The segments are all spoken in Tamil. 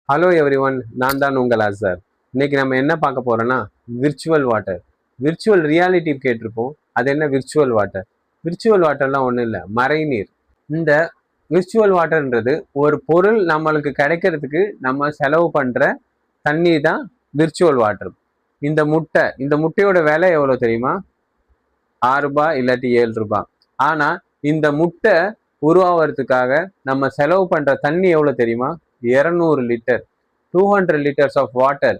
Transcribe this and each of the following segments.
ஹலோ எவ்ரி ஒன், நான் தான் உங்கள் அசர். இன்னைக்கு நம்ம என்ன பார்க்க போறோம்னா விர்ச்சுவல் வாட்டர். விர்ச்சுவல் ரியாலிட்டி கேட்டிருப்போம். அது என்ன விர்ச்சுவல் வாட்டர்? விர்ச்சுவல் வாட்டர்லாம் ஒன்றும் இல்லை, மறைநீர். இந்த விர்ச்சுவல் வாட்டர்ன்றது ஒரு பொருள் நம்மளுக்கு கிடைக்கிறதுக்கு நம்ம செலவு பண்ற தண்ணீர் தான் விர்ச்சுவல் வாட்டர். இந்த முட்டையோட விலை எவ்வளோ தெரியுமா? 6 ரூபாய் இல்லாட்டி 7 ரூபாய். ஆனா இந்த முட்டை உருவாகிறதுக்காக நம்ம செலவு பண்ற தண்ணி எவ்வளவு தெரியுமா? 200 லிட்டர், 200 லிட்டர்ஸ் ஆஃப் வாட்டர்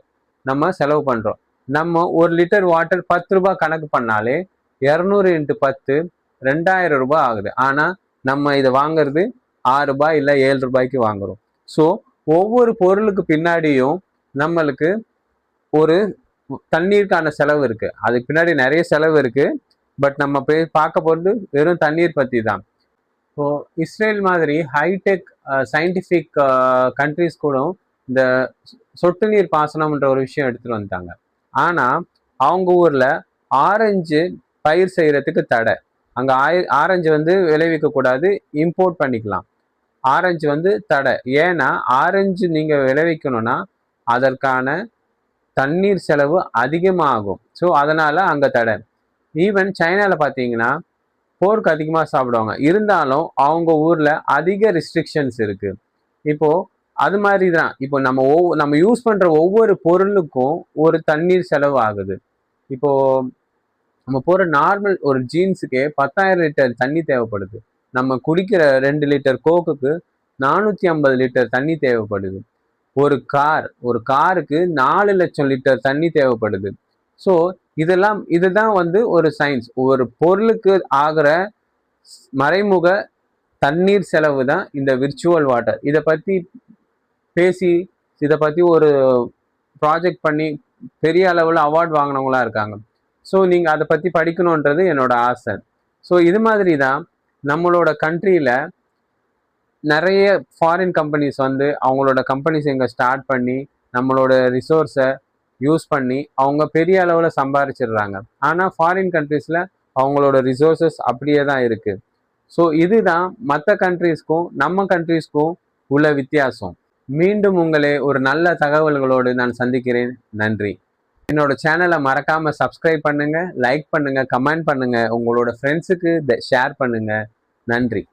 நம்ம செலவு பண்றோம். நம்ம ஒரு லிட்டர் வாட்டர் 10 ரூபாய் கணக்கு பண்ணாலே 200 × 10 2000 ரூபாய் ஆகுது. ஆனா நம்ம இதை வாங்குறது 6 ரூபாய் இல்லை 7 ரூபாய்க்கு வாங்குறோம். ஸோ ஒவ்வொரு பொருளுக்கு பின்னாடியும் நம்மளுக்கு ஒரு தண்ணீருக்கான செலவு இருக்கு. அதுக்கு பின்னாடி நிறைய செலவு இருக்கு. பட் நம்ம போய் பார்க்க போகிறது வெறும் தண்ணீர் பற்றி தான். இப்போ இஸ்ரேல் மாதிரி ஹைடெக் சயின்டிஃபிக் கண்ட்ரிஸ் கூட இந்த சொட்டு நீர் பாசனம்ன்ற ஒரு விஷயம் எடுத்துட்டு வந்துட்டாங்க. ஆனா அவங்க ஊர்ல ஆரஞ்சு பயிர் செய்யறதுக்கு தடை. அங்க ஆரஞ்சு விளைவிக்க கூடாது, இம்போர்ட் பண்ணிக்கலாம். ஆரஞ்சு தடை. ஏன்னா ஆரஞ்சு நீங்க விளைவிக்கணும்னா அதற்கான தண்ணீர் செலவு அதிகமாகும். ஸோ அதனால அங்க தடை. ஈவன் சைனால பார்த்தீங்கன்னா போர்க் அதிகமாக சாப்பிடுவாங்க. இருந்தாலும் அவங்க ஊர்ல அதிக ரெஸ்ட்ரிக்ஷன்ஸ் இருக்கு. இப்போ அது மாதிரி தான். இப்போ நம்ம யூஸ் பண்ற ஒவ்வொரு பொருளுக்கும் ஒரு தண்ணீர் செலவு ஆகுது. இப்போ நம்ம போற நார்மல் ஒரு ஜீன்ஸுக்கே 10,000 லிட்டர் தண்ணி தேவைப்படுது. நம்ம குடிக்கிற 2 லிட்டர் கோக்குக்கு 450 லிட்டர் தண்ணி தேவைப்படுது. ஒரு காருக்கு 4 லட்சம் லிட்டர் தண்ணி தேவைப்படுது. ஸோ இதுதான் ஒரு சயின்ஸ். ஒரு பொருளுக்கு ஆகிற மறைமுக தண்ணீர் செலவு தான் இந்த விர்ச்சுவல் வாட்டர். இதை பத்தி ஒரு ப்ராஜெக்ட் பண்ணி பெரிய அளவில் அவார்ட் வாங்கினவங்களா இருக்காங்க. ஸோ நீங்க அதை பத்தி படிக்கணுன்றது என்னோட ஆசை. ஸோ இது மாதிரி தான் நம்மளோட கண்ட்ரியில நிறைய ஃபாரின் கம்பெனிஸ் அவங்களோட கம்பெனிஸ் இங்கே ஸ்டார்ட் பண்ணி நம்மளோட ரிசோர்ஸை யூஸ் பண்ணி அவங்க பெரிய அளவில் சம்பாதிச்சிடுறாங்க. ஆனால் ஃபாரின் கண்ட்ரீஸில் அவங்களோட ரிசோர்ஸஸ் அப்படியே தான் இருக்கு. ஸோ இதுதான் மற்ற கண்ட்ரீஸ்க்கும் நம்ம கண்ட்ரீஸ்க்கும் உள்ள வித்தியாசம். மீண்டும் உங்களை ஒரு நல்ல தகவல்களோடு நான் சந்திக்கிறேன். நன்றி. என்னோட சேனலை மறக்காம சப்ஸ்கிரைப் பண்ணுங்க, லைக் பண்ணுங்க, கமெண்ட் பண்ணுங்க, உங்களோட ஃப்ரெண்ட்ஸுக்கு ஷேர் பண்ணுங்க. நன்றி.